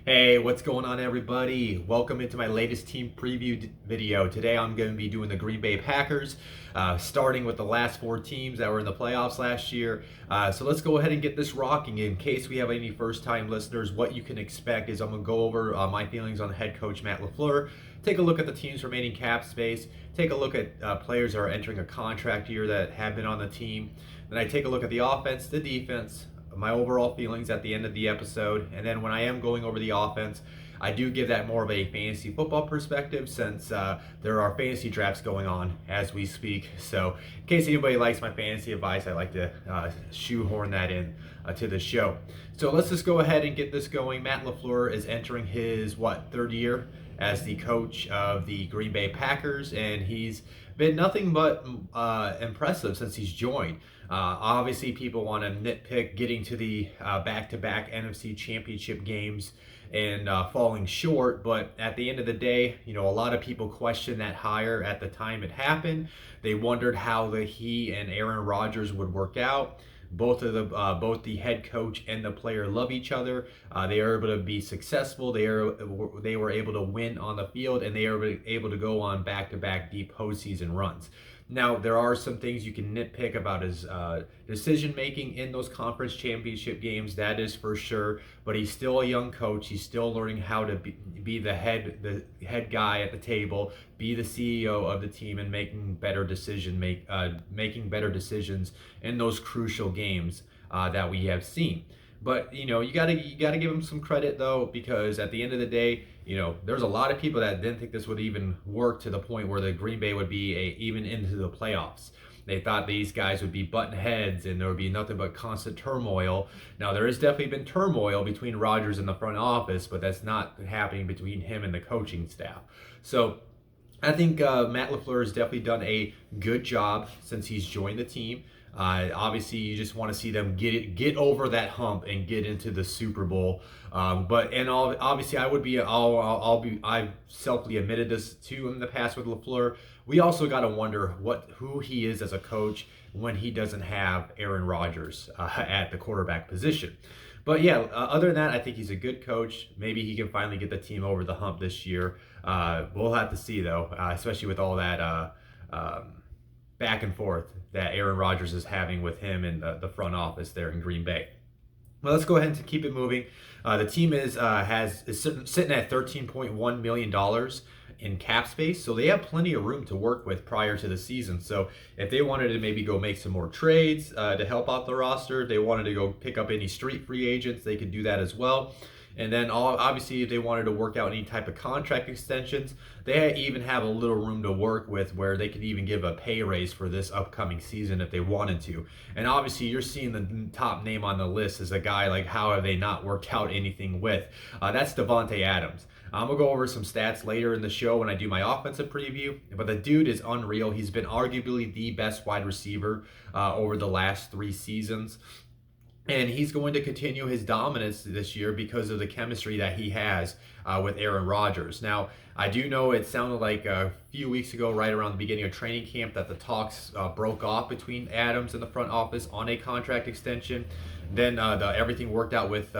Hey, what's going on, everybody? Welcome into my latest team preview video. Today I'm going to be doing the Green Bay Packers, starting with the last four teams that were in the playoffs last year. So let's go ahead and get this rocking. In case we have any first-time listeners, what you can expect is I'm going to go over my feelings on head coach Matt LaFleur, take a look at the team's remaining cap space, take a look at players that are entering a contract year that have been on the team. Then I take a look at the offense, the defense, my overall feelings at the end of the episode. And then when I am going over the offense, I do give that more of a fantasy football perspective since there are fantasy drafts going on as we speak. So in case anybody likes my fantasy advice, I like to shoehorn that in to the show. So let's just go ahead and get this going. Matt LaFleur is entering his, third year as the coach of the Green Bay Packers, and he's been nothing but impressive since he's joined. Obviously, people want to nitpick getting to the back-to-back NFC Championship games and falling short, but at the end of the day, a lot of people questioned that hire at the time it happened. They wondered how he and Aaron Rodgers would work out. Both the head coach and the player love each other. They are able to be successful. They were able to win on the field, and they are able to go on back-to-back deep postseason runs. Now, there are some things you can nitpick about his decision making in those conference championship games. That is for sure. But he's still a young coach. He's still learning how to be the head guy at the table, be the CEO of the team, and making better making better decisions in those crucial games that we have seen. But you gotta give him some credit though, because at the end of the day, there's a lot of people that didn't think this would even work to the point where the Green Bay would be even into the playoffs. They thought these guys would be button heads and there would be nothing but constant turmoil. Now, there has definitely been turmoil between Rodgers and the front office, but that's not happening between him and the coaching staff. So I think Matt LaFleur has definitely done a good job since he's joined the team. Obviously, you just want to see them get over that hump and get into the Super Bowl. Obviously, I've selfly admitted this too in the past with LaFleur. We also got to wonder who he is as a coach when he doesn't have Aaron Rodgers at the quarterback position. But yeah, other than that, I think he's a good coach. Maybe he can finally get the team over the hump this year. We'll have to see though, especially with all that back and forth that Aaron Rodgers is having with him in the front office there in Green Bay. Well, let's go ahead and keep it moving. The team is sitting at $13.1 million in cap space, so they have plenty of room to work with prior to the season. So if they wanted to maybe go make some more trades to help out the roster, they wanted to go pick up any street free agents, they could do that as well. And then obviously, if they wanted to work out any type of contract extensions, they even have a little room to work with where they could even give a pay raise for this upcoming season if they wanted to. And obviously, you're seeing the top name on the list as a guy like how have they not worked out anything with? That's Davante Adams. I'm going to go over some stats later in the show when I do my offensive preview, but the dude is unreal. He's been arguably the best wide receiver over the last 3 seasons. And he's going to continue his dominance this year because of the chemistry that he has with Aaron Rodgers. Now, I do know it sounded like a few weeks ago, right around the beginning of training camp, that the talks broke off between Adams and the front office on a contract extension. Then everything worked out with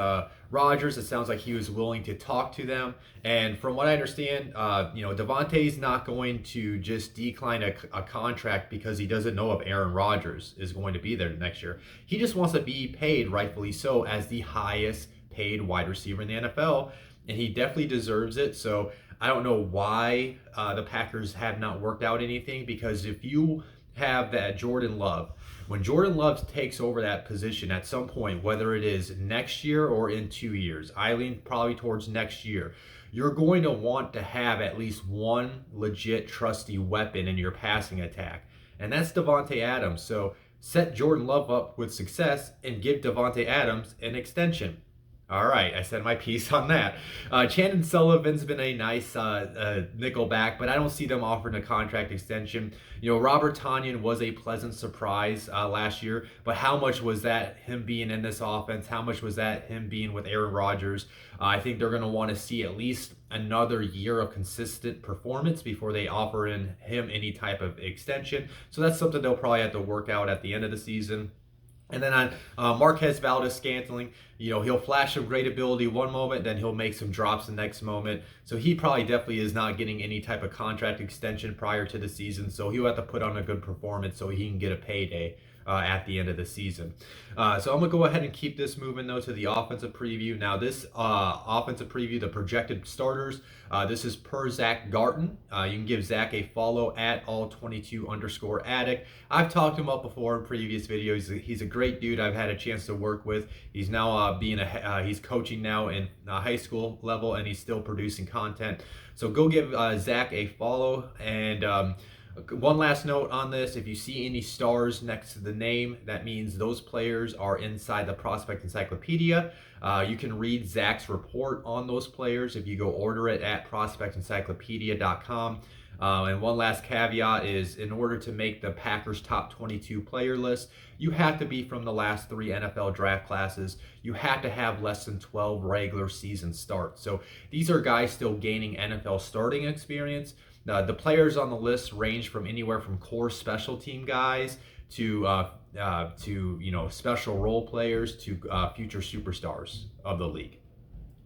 Rodgers. It sounds like he was willing to talk to them. And from what I understand, Davante's not going to just decline a contract because he doesn't know if Aaron Rodgers is going to be there next year. He just wants to be paid, rightfully so, as the highest paid wide receiver in the NFL. And he definitely deserves it. So I don't know why the Packers have not worked out anything, because if you have that Jordan Love, when Jordan Love takes over that position at some point, whether it is next year or in 2 years, I lean probably towards next year, you're going to want to have at least one legit trusty weapon in your passing attack. And that's Davante Adams. So set Jordan Love up with success and give Davante Adams an extension. All right, I said my piece on that. Chandon Sullivan's been a nice nickel back, but I don't see them offering a contract extension. Robert Tonyan was a pleasant surprise last year, but how much was that him being in this offense? How much was that him being with Aaron Rodgers? I think they're going to want to see at least another year of consistent performance before they offer him any type of extension. So that's something they'll probably have to work out at the end of the season. And then on Marquez Valdez-Scantling, he'll flash some great ability one moment, then he'll make some drops the next moment. So he probably definitely is not getting any type of contract extension prior to the season. So he'll have to put on a good performance so he can get a payday at the end of the season. So I'm going to go ahead and keep this moving, though, to the offensive preview. Now, this offensive preview, the projected starters, this is per Zach Garton. You can give Zach a follow at all22_addict. I've talked him up before in previous videos. He's a great dude I've had a chance to work with. He's now he's coaching now in high school level, and he's still producing content. So go give Zach a follow. And one last note on this: if you see any stars next to the name, that means those players are inside the Prospect Encyclopedia. You can read Zach's report on those players if you go order it at prospectencyclopedia.com. And one last caveat is, in order to make the Packers top 22 player list, you have to be from the last 3 NFL draft classes. You have to have less than 12 regular season starts. So these are guys still gaining NFL starting experience. The players on the list range from anywhere from core special team guys to special role players to future superstars of the league.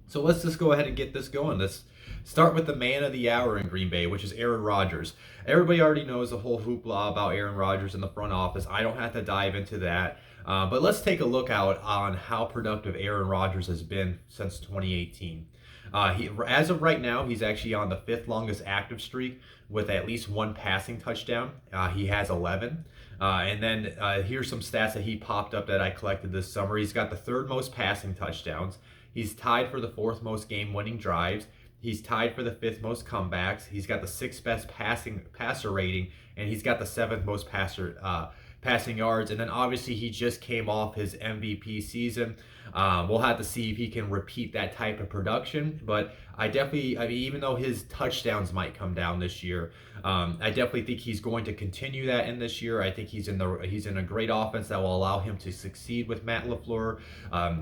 So let's just go ahead and get this going. Let's start with the man of the hour in Green Bay, which is Aaron Rodgers. Everybody already knows the whole hoopla about Aaron Rodgers in the front office. I don't have to dive into that. But let's take a look out on how productive Aaron Rodgers has been since 2018. As of right now, he's actually on the 5th longest active streak with at least 1 passing touchdown. He has 11. And then here's some stats that he popped up that I collected this summer. He's got the 3rd most passing touchdowns. He's tied for the 4th most game-winning drives. He's tied for the 5th most comebacks. He's got the 6th best passer rating, and he's got the 7th most passing yards. And then obviously he just came off his MVP season. We'll have to see if he can repeat that type of production. But I mean, even though his touchdowns might come down this year, I definitely think he's going to continue that in this year. I think he's in a great offense that will allow him to succeed with Matt LaFleur.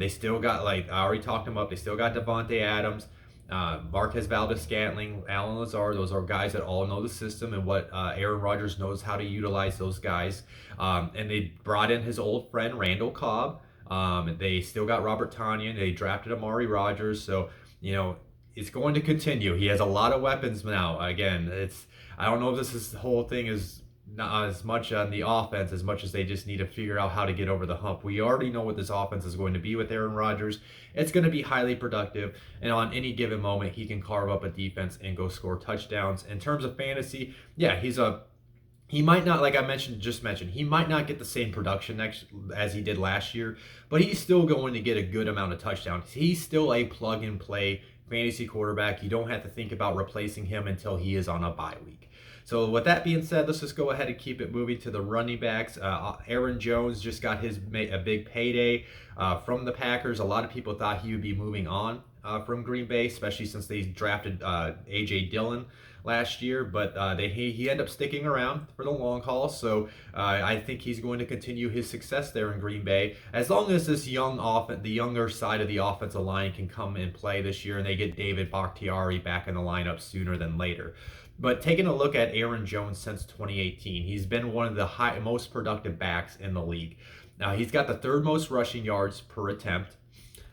They still got, like I already talked him up, they still got Devontae Adams, Marquez Valdez-Scantling, Alan Lazard. Those are guys that all know the system and what Aaron Rodgers knows how to utilize those guys. And they brought in his old friend Randall Cobb. They still got Robert Tonyan. They drafted Amari Rodgers. So, it's going to continue. He has a lot of weapons now. Again, I don't know if this whole thing is not as much on the offense as much as they just need to figure out how to get over the hump. We already know what this offense is going to be with Aaron Rodgers. It's going to be highly productive, and on any given moment, he can carve up a defense and go score touchdowns. In terms of fantasy, yeah, he might not, like I just mentioned, he might not get the same production as he did last year, but he's still going to get a good amount of touchdowns. He's still a plug-and-play fantasy quarterback. You don't have to think about replacing him until he is on a bye week. So with that being said, let's just go ahead and keep it moving to the running backs. Aaron Jones just got a big payday from the Packers. A lot of people thought he would be moving on from Green Bay, especially since they drafted A.J. Dillon last year, but he ended up sticking around for the long haul. So I think he's going to continue his success there in Green Bay, as long as this the younger side of the offensive line can come and play this year, and they get David Bakhtiari back in the lineup sooner than later. But taking a look at Aaron Jones since 2018, he's been one of the most productive backs in the league. Now, he's got the 3rd most rushing yards per attempt.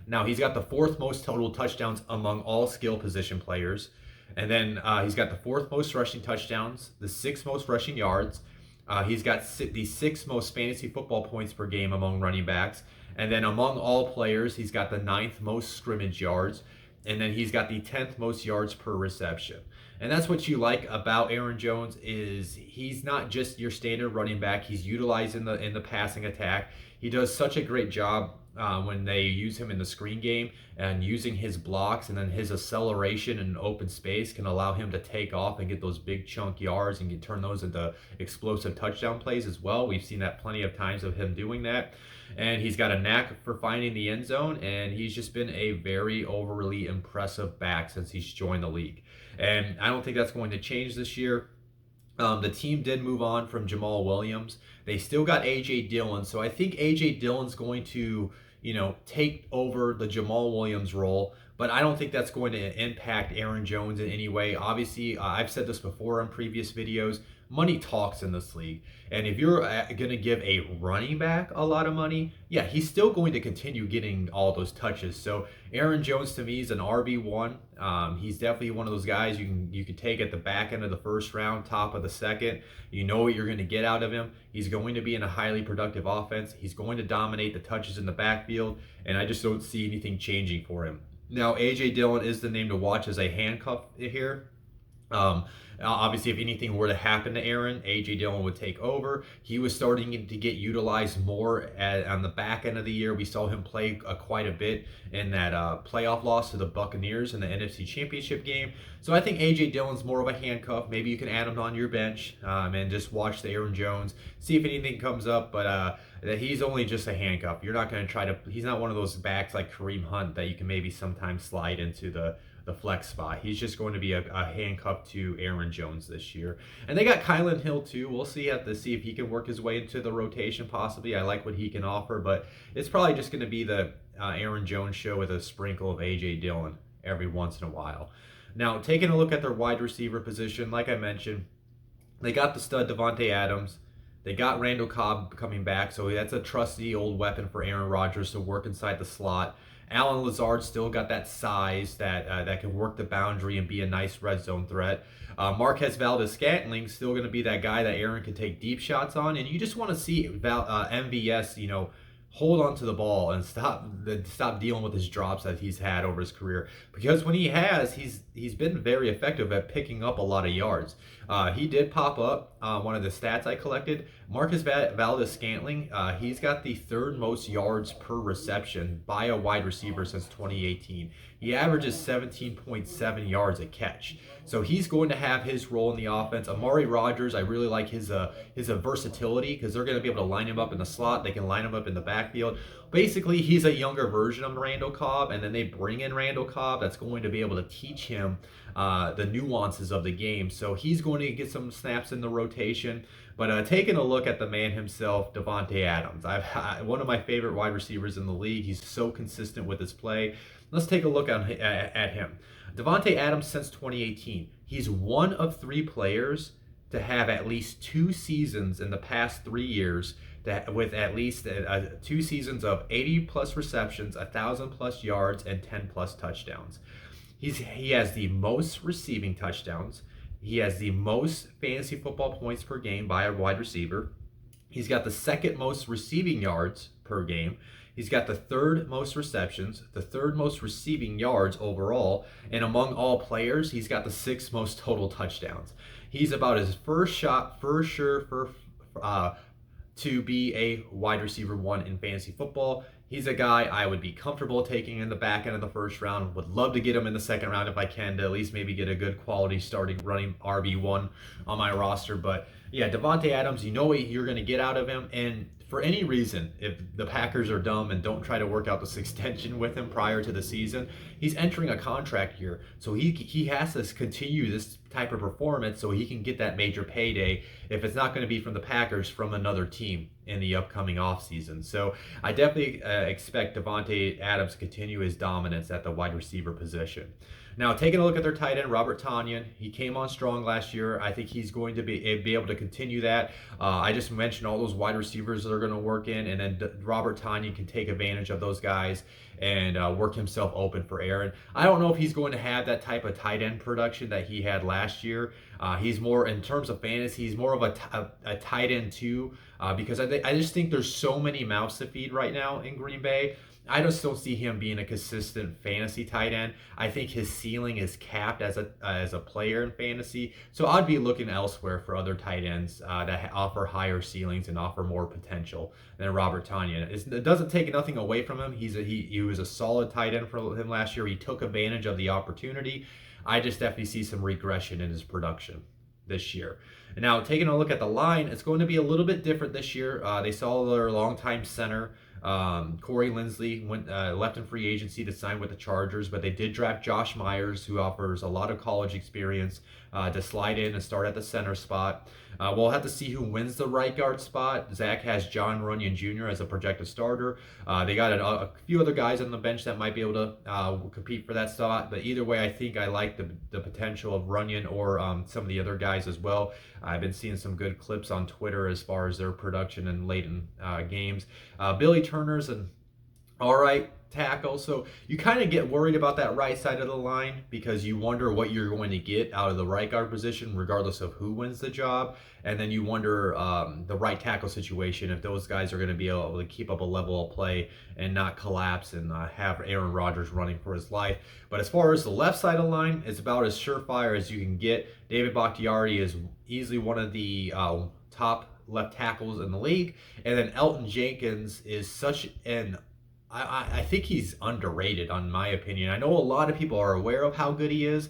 Now, he's got the 4th most total touchdowns among all skill position players. And then he's got the 4th most rushing touchdowns, the 6th most rushing yards. He's got the 6th most fantasy football points per game among running backs. And then among all players, he's got the 9th most scrimmage yards. And then he's got the 10th most yards per reception. And that's what you like about Aaron Jones, is he's not just your standard running back. He's utilized in the passing attack. He does such a great job when they use him in the screen game, and using his blocks and then his acceleration in open space can allow him to take off and get those big chunk yards and turn those into explosive touchdown plays as well. We've seen that plenty of times of him doing that. And he's got a knack for finding the end zone, and he's just been a very overly impressive back since he's joined the league. And I don't think that's going to change this year. The team did move on from Jamal Williams. They still got A.J. Dillon, so I think A.J. Dillon's going to take over the Jamal Williams role, but I don't think that's going to impact Aaron Jones in any way. Obviously, I've said this before in previous videos, money talks in this league. And if you're going to give a running back a lot of money, yeah, he's still going to continue getting all those touches. So Aaron Jones to me is an RB1. He's definitely one of those guys you can take at the back end of the first round, top of the second. You know what you're going to get out of him. He's going to be in a highly productive offense. He's going to dominate the touches in the backfield, and I just don't see anything changing for him. Now, A.J. Dillon is the name to watch as a handcuff here. Obviously, if anything were to happen to Aaron, A.J. Dillon would take over. He was starting to get utilized more on the back end of the year. We saw him play quite a bit in that playoff loss to the Buccaneers in the NFC Championship game. So I think A.J. Dillon's more of a handcuff. Maybe you can add him on your bench and just watch the Aaron Jones, see if anything comes up. But he's only just a handcuff. You're not going to try to. He's not one of those backs like Kareem Hunt that you can maybe sometimes slide into the flex spot. He's just going to be a handcuff to Aaron Jones this year. And they got Kylan Hill too. We'll see if he can work his way into the rotation possibly. I like what he can offer, but it's probably just going to be the Aaron Jones show with a sprinkle of A.J. Dillon every once in a while. Now, taking a look at their wide receiver position, like I mentioned, they got the stud Davante Adams. They got Randall Cobb coming back, so that's a trusty old weapon for Aaron Rodgers to work inside the slot. Allen Lazard still got that size that can work the boundary and be a nice red zone threat. Marquez Valdez-Scantling still going to be that guy that Aaron can take deep shots on, and you just want to see MVS, hold on to the ball and stop dealing with his drops that he's had over his career. Because when he has, he's been very effective at picking up a lot of yards. He did pop up one of the stats I collected. Marcus Valdez-Scantling, he's got the third most yards per reception by a wide receiver since 2018. He averages 17.7 yards a catch. So he's going to have his role in the offense. Amari Rodgers, I really like his versatility because they're going to be able to line him up in the slot. They can line him up in the backfield. Basically, he's a younger version of Randall Cobb, and then they bring in Randall Cobb that's going to be able to teach him the nuances of the game. So he's going to get some snaps in the rotation. But taking a look at the man himself, Davante Adams, one of my favorite wide receivers in the league. He's so consistent with his play. Let's take a look at him. Davante Adams since 2018, he's one of 3 players to have at least 2 seasons in the past 3 years with at least 2 seasons of 80 plus receptions, 1,000 plus yards, and 10 plus touchdowns. He has the most receiving touchdowns. He has the most fantasy football points per game by a wide receiver. He's got the second most receiving yards per game. He's got the third most receptions, the third most receiving yards overall, and among all players, he's got the 6th most total touchdowns. He's about his first shot, for sure, to be a wide receiver 1 in fantasy football. He's a guy I would be comfortable taking in the back end of the first round. Would love to get him in the second round if I can, to at least maybe get a good quality starting running RB1 on my roster. But yeah, Davante Adams, you know what you're going to get out of him. And for any reason, if the Packers are dumb and don't try to work out this extension with him prior to the season, he's entering a contract year. So he has to continue this type of performance so he can get that major payday, if it's not going to be from the Packers, from another team in the upcoming offseason. So I definitely expect Davante Adams to continue his dominance at the wide receiver position. Now, taking a look at their tight end, Robert Tonyan, he came on strong last year. I think he's going to be able to continue that. I just mentioned all those wide receivers that are going to work in, and then Robert Tonyan can take advantage of those guys and work himself open for Aaron. I don't know if he's going to have that type of tight end production that he had last year. He's more, in terms of fantasy, he's more of a tight end too, because I just think there's so many mouths to feed right now in Green Bay. I just don't see him being a consistent fantasy tight end. I think his ceiling is capped as a player in fantasy. So I'd be looking elsewhere for other tight ends that offer higher ceilings and offer more potential than Robert Tonyan. It doesn't take nothing away from him. He was a solid tight end for him last year. He took advantage of the opportunity. I just definitely see some regression in his production this year. And now, taking a look at the line, it's going to be a little bit different this year. They saw their longtime center, Corey Linsley went left in free agency to sign with the Chargers, but they did draft Josh Myers, who offers a lot of college experience, to slide in and start at the center spot. We'll have to see who wins the right guard spot. Zach has John Runyon Jr. as a projected starter. They got a few other guys on the bench that might be able to compete for that spot. But either way, I think I like the potential of Runyon or some of the other guys as well. I've been seeing some good clips on Twitter as far as their production in late in games. Billy Turner's an all right tackle. So you kind of get worried about that right side of the line because you wonder what you're going to get out of the right guard position, regardless of who wins the job. And then you wonder the right tackle situation, if those guys are going to be able to keep up a level of play and not collapse and have Aaron Rodgers running for his life. But as far as the left side of the line, it's about as surefire as you can get. David Bakhtiari is easily one of the top left tackles in the league. And then Elton Jenkins is such an I think he's underrated, in my opinion. I know a lot of people are aware of how good he is,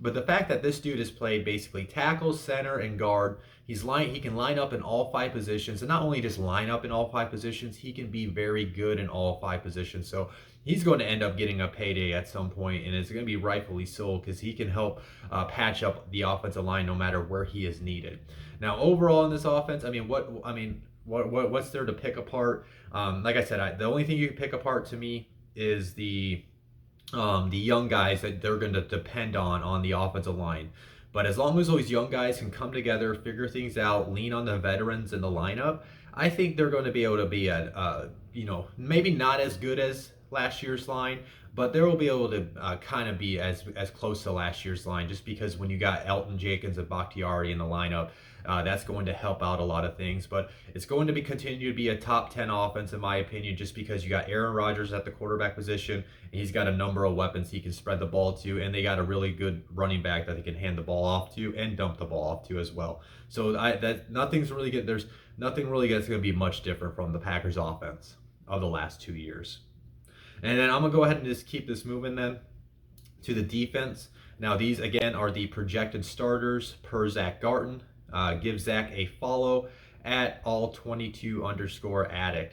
but the fact that this dude has played basically tackle, center, and guard, he can line up in all 5 positions, and not only just line up in all 5 positions, he can be very good in all 5 positions. So he's going to end up getting a payday at some point, and it's going to be rightfully so because he can help patch up the offensive line no matter where he is needed. Now, overall in this offense, what's there to pick apart? Like I said, the only thing you can pick apart to me is the young guys that they're going to depend on the offensive line. But as long as those young guys can come together, figure things out, lean on the veterans in the lineup, I think they're going to be able to be at, maybe not as good as last year's line, but they will be able to kind of be as close to last year's line, just because when you got Elton Jenkins and Bakhtiari in the lineup, that's going to help out a lot of things. But it's going to continue to be a top 10 offense, in my opinion, just because you got Aaron Rodgers at the quarterback position, and he's got a number of weapons he can spread the ball to, and they got a really good running back that they can hand the ball off to and dump the ball off to as well. So nothing's really good. There's nothing really that's going to be much different from the Packers offense of the last 2 years. And then I'm going to go ahead and just keep this moving then to the defense. Now, these, again, are the projected starters per Zach Garton. Give Zach a follow at all22_addict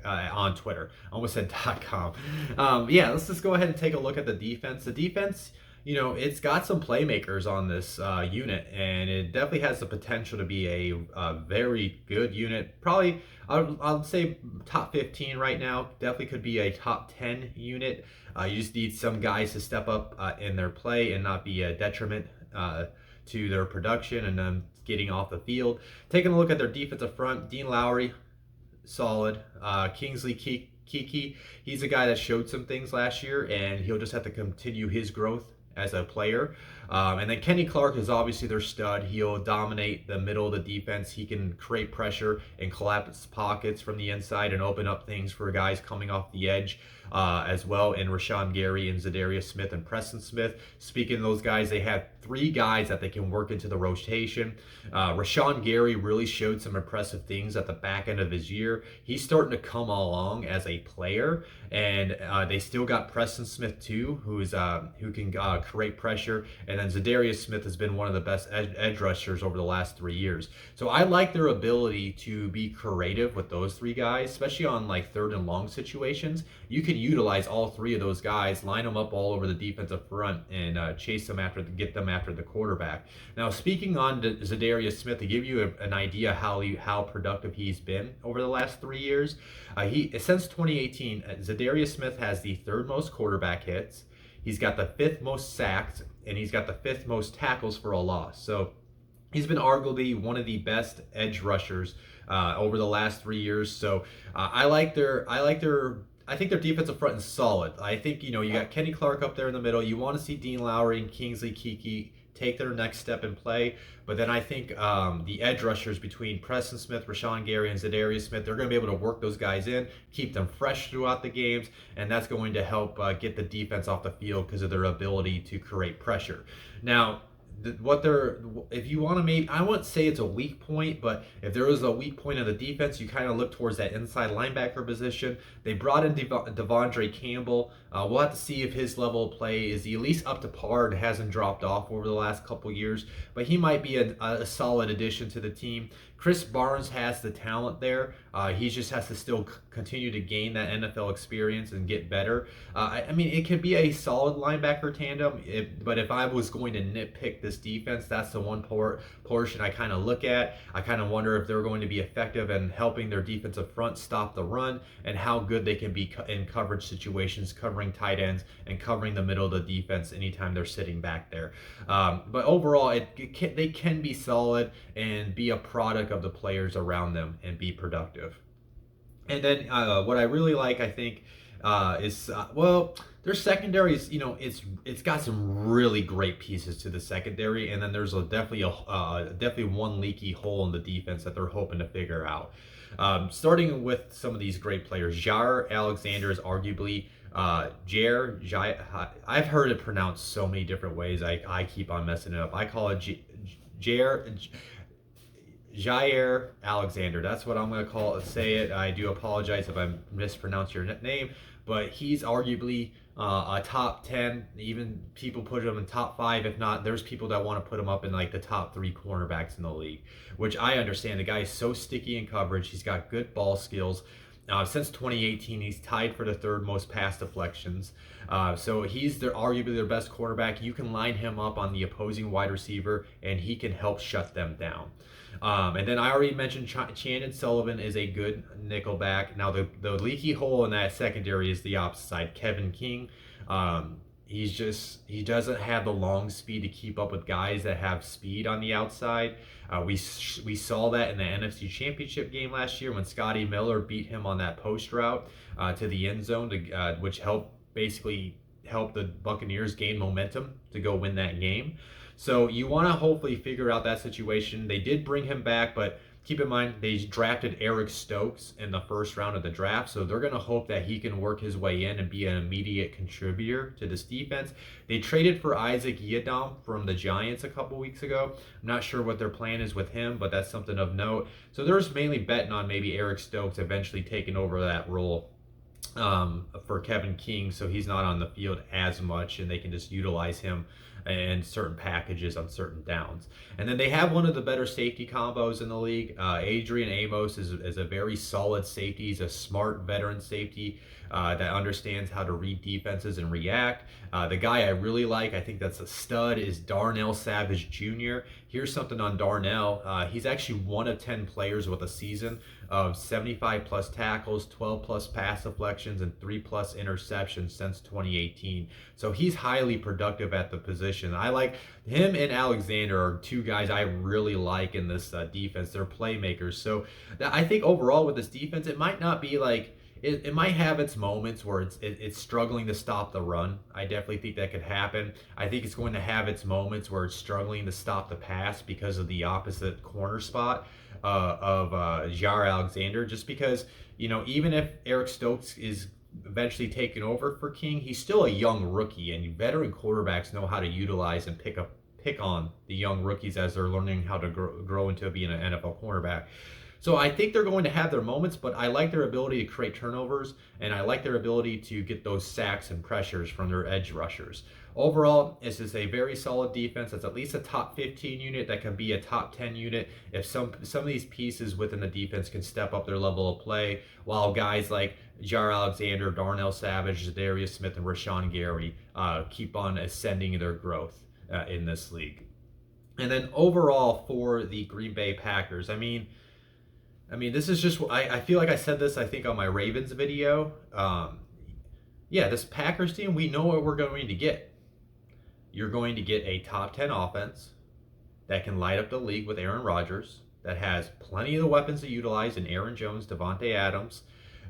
on Twitter. I almost said .com. Let's just go ahead and take a look at the defense. The defense, it's got some playmakers on this unit, and it definitely has the potential to be a very good unit. Probably, I'll say top 15 right now. Definitely could be a top 10 unit. You just need some guys to step up in their play and not be a detriment to their production and them getting off the field. Taking a look at their defensive front, Dean Lowry, solid. Kingsley Kiki, he's a guy that showed some things last year, and he'll just have to continue his growth as a player. And then Kenny Clark is obviously their stud. He'll dominate the middle of the defense. He can create pressure and collapse pockets from the inside and open up things for guys coming off the edge as well. And Rashawn Gary and Zadarius Smith and Preston Smith. Speaking of those guys, they have 3 guys that they can work into the rotation. Rashawn Gary really showed some impressive things at the back end of his year. He's starting to come along as a player, and they still got Preston Smith too, who can create pressure. And then Zadarius Smith has been one of the best edge rushers over the last 3 years. So I like their ability to be creative with those 3 guys, especially on like 3rd and long situations. You can utilize all 3 of those guys, line them up all over the defensive front, and chase them get them after the quarterback. Now, speaking on Zadarius Smith, to give you an idea how productive he's been over the last 3 years, since 2018, Zadarius Smith has the 3rd most quarterback hits. He's got the 5th most sacks, and he's got the 5th most tackles for a loss. So he's been arguably one of the best edge rushers over the last 3 years. So I think their defensive front is solid. I think, you got Kenny Clark up there in the middle. You want to see Dean Lowry and Kingsley Kiki take their next step in play. But then I think the edge rushers between Preston Smith, Rashawn Gary, and Zadarius Smith, they're going to be able to work those guys in, keep them fresh throughout the games, and that's going to help get the defense off the field because of their ability to create pressure. Now, if you want to I wouldn't say it's a weak point, but if there was a weak point of the defense, you kind of look towards that inside linebacker position. They brought in Devondre Campbell. We'll have to see if his level of play is at least up to par and hasn't dropped off over the last couple years, but he might be a solid addition to the team. Chris Barnes has the talent there. He just has to still continue to gain that NFL experience and get better. I mean, it could be a solid linebacker tandem, but if I was going to nitpick this defense, that's the one portion I kind of look at. I kind of wonder if they're going to be effective in helping their defensive front stop the run, and how good they can be in coverage situations, covering tight ends and covering the middle of the defense anytime they're sitting back there. But overall, they can be solid and be a product of the players around them and be productive. And then what I really like, I think, is well, their secondary is, it's got some really great pieces to the secondary, and then there's definitely one leaky hole in the defense that they're hoping to figure out. Starting with some of these great players, Jair Alexander is arguably I've heard it pronounced so many different ways. I keep on messing it up. I call it Jair Alexander. That's what I'm going to say it. I do apologize if I mispronounce your name, but he's arguably a top 10. Even people put him in top 5. If not, there's people that want to put him up in like the top 3 cornerbacks in the league, which I understand. The guy is so sticky in coverage. He's got good ball skills. Since 2018, he's tied for the 3rd most pass deflections. So he's arguably their best quarterback. You can line him up on the opposing wide receiver, and he can help shut them down. And then I already mentioned Chandon Sullivan is a good nickelback. Now the leaky hole in that secondary is the opposite side. Kevin King. He doesn't have the long speed to keep up with guys that have speed on the outside. We saw that in the NFC Championship game last year when Scotty Miller beat him on that post route to the end zone, which basically helped the Buccaneers gain momentum to go win that game. So you want to hopefully figure out that situation. They did bring him back, but keep in mind they drafted Eric Stokes in the 1st round of the draft, so they're going to hope that he can work his way in and be an immediate contributor to this defense. They traded for Isaac Yiadom from the Giants a couple weeks ago. I'm not sure what their plan is with him, but that's something of note. So they're just mainly betting on maybe Eric Stokes eventually taking over that role for Kevin King, so he's not on the field as much and they can just utilize him and certain packages on certain downs. And then they have one of the better safety combos in the league. Adrian Amos is a very solid safety. He's a smart veteran safety that understands how to read defenses and react. The guy I really like, I think that's a stud, is Darnell Savage Jr. Here's something on Darnell. He's actually 1 of 10 players with a season of 75 plus tackles, 12 plus pass deflections, and 3 plus interceptions since 2018. So he's highly productive at the position. I like him and Alexander are 2 guys I really like in this defense. They're playmakers. So I think overall with this defense, it might not be like, it might have its moments where it's struggling to stop the run. I definitely think that could happen. I think it's going to have its moments where it's struggling to stop the pass because of the opposite corner spot of Jair Alexander. Just because, even if Eric Stokes is eventually taken over for King, he's still a young rookie, and veteran quarterbacks know how to utilize and pick on the young rookies as they're learning how to grow into being an NFL cornerback. So I think they're going to have their moments, but I like their ability to create turnovers, and I like their ability to get those sacks and pressures from their edge rushers. Overall, this is a very solid defense. It's at least a top 15 unit that can be a top 10 unit if some of these pieces within the defense can step up their level of play, while guys like Jair Alexander, Darnell Savage, Darius Smith, and Rashawn Gary keep on ascending their growth in this league. And then overall for the Green Bay Packers, I mean, this is just, I feel like I said this, I think, on my Ravens video. This Packers team, we know what we're going to get. You're going to get a top 10 offense that can light up the league with Aaron Rodgers, that has plenty of the weapons to utilize in Aaron Jones, Devontae Adams.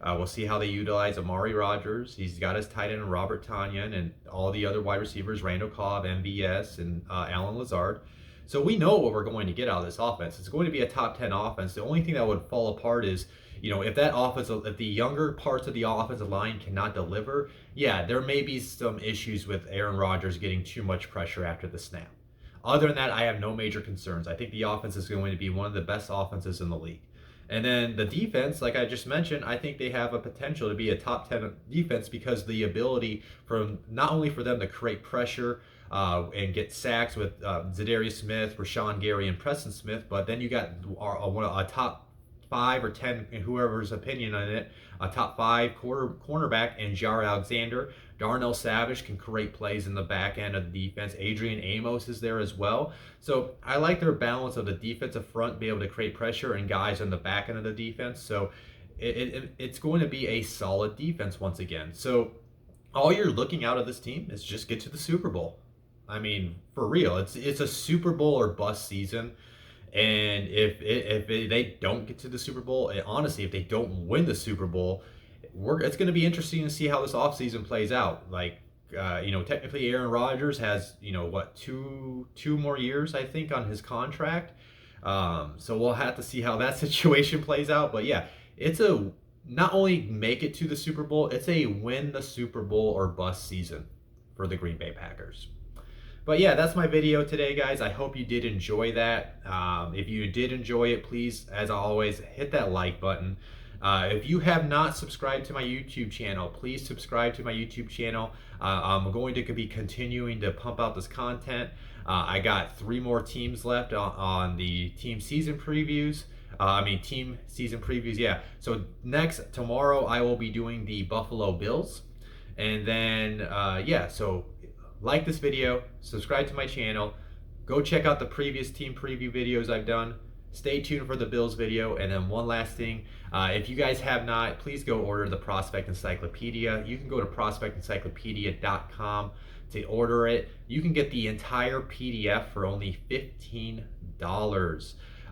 We'll see how they utilize Amari Rodgers. He's got his tight end Robert Tonyan, and all the other wide receivers, Randall Cobb, MVS, and Alan Lazard. So we know what we're going to get out of this offense. It's going to be a top 10 offense. The only thing that would fall apart is, if the younger parts of the offensive line cannot deliver, there may be some issues with Aaron Rodgers getting too much pressure after the snap. Other than that, I have no major concerns. I think the offense is going to be one of the best offenses in the league. And then the defense, like I just mentioned, I think they have a potential to be a top 10 defense because the ability from not only for them to create pressure and get sacks with Zadarius Smith, Rashawn Gary, and Preston Smith, but then you got a top 5 or 10, in whoever's opinion on it, a top 5 cornerback in Jair Alexander. Darnell Savage can create plays in the back end of the defense. Adrian Amos is there as well. So I like their balance of the defensive front, be able to create pressure, and guys on the back end of the defense. So it's going to be a solid defense once again. So all you're looking out of this team is just get to the Super Bowl. I mean, for real, it's a Super Bowl or bust season. And if they don't get to the Super Bowl, honestly, if they don't win the Super Bowl, it's going to be interesting to see how this offseason plays out. Like, technically Aaron Rodgers has, what, two more years, I think, on his contract. So we'll have to see how that situation plays out. But yeah, it's a not only make it to the Super Bowl, it's a win the Super Bowl or bust season for the Green Bay Packers. But yeah, that's my video today, guys. I hope you did enjoy that. If you did enjoy it, please, as always, hit that like button. If you have not subscribed to my YouTube channel, please subscribe to my YouTube channel. I'm going to be continuing to pump out this content. I got 3 more teams left on the team season previews. Team season previews, yeah. So tomorrow, I will be doing the Buffalo Bills. And then, so like this video, subscribe to my channel, go check out the previous team preview videos I've done. Stay tuned for the Bills video. And then one last thing, if you guys have not, please go order the Prospect Encyclopedia. You can go to prospectencyclopedia.com to order it. You can get the entire PDF for only $15.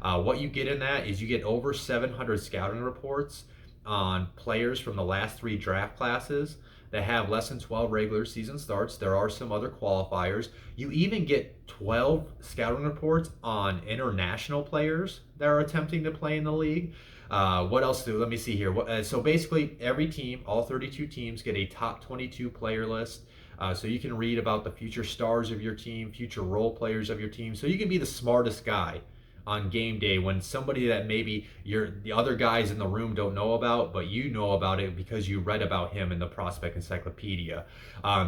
What you get in that is you get over 700 scouting reports on players from the last 3 draft classes that have less than 12 regular season starts. There are some other qualifiers. You even get 12 scouting reports on international players that are attempting to play in the league. What else let me see here. So basically every team, all 32 teams, get a top 22 player list. So you can read about the future stars of your team, future role players of your team. So you can be the smartest guy on game day when somebody that maybe the other guys in the room don't know about, but you know about it because you read about him in the Prospect Encyclopedia.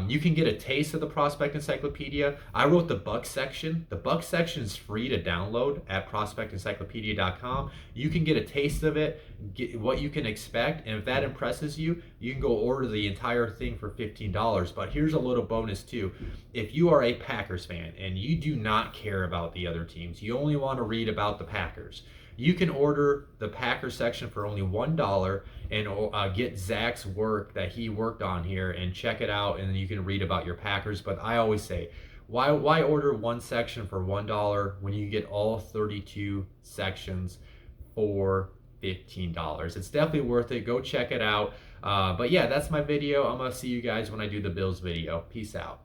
You can get a taste of the Prospect Encyclopedia. I wrote the Buck section. The Buck section is free to download at prospectencyclopedia.com. You can get a taste of it, get what you can expect, and if that impresses you, you can go order the entire thing for $15. But here's a little bonus too. If you are a Packers fan and you do not care about the other teams, you only want to read about the Packers, you can order the Packers section for only $1 and get Zach's work that he worked on here and check it out, and then you can read about your Packers. But I always say, why order one section for $1 when you get all 32 sections for $15? It's definitely worth it. Go check it out. But yeah, that's my video. I'm gonna see you guys when I do the Bills video. Peace out.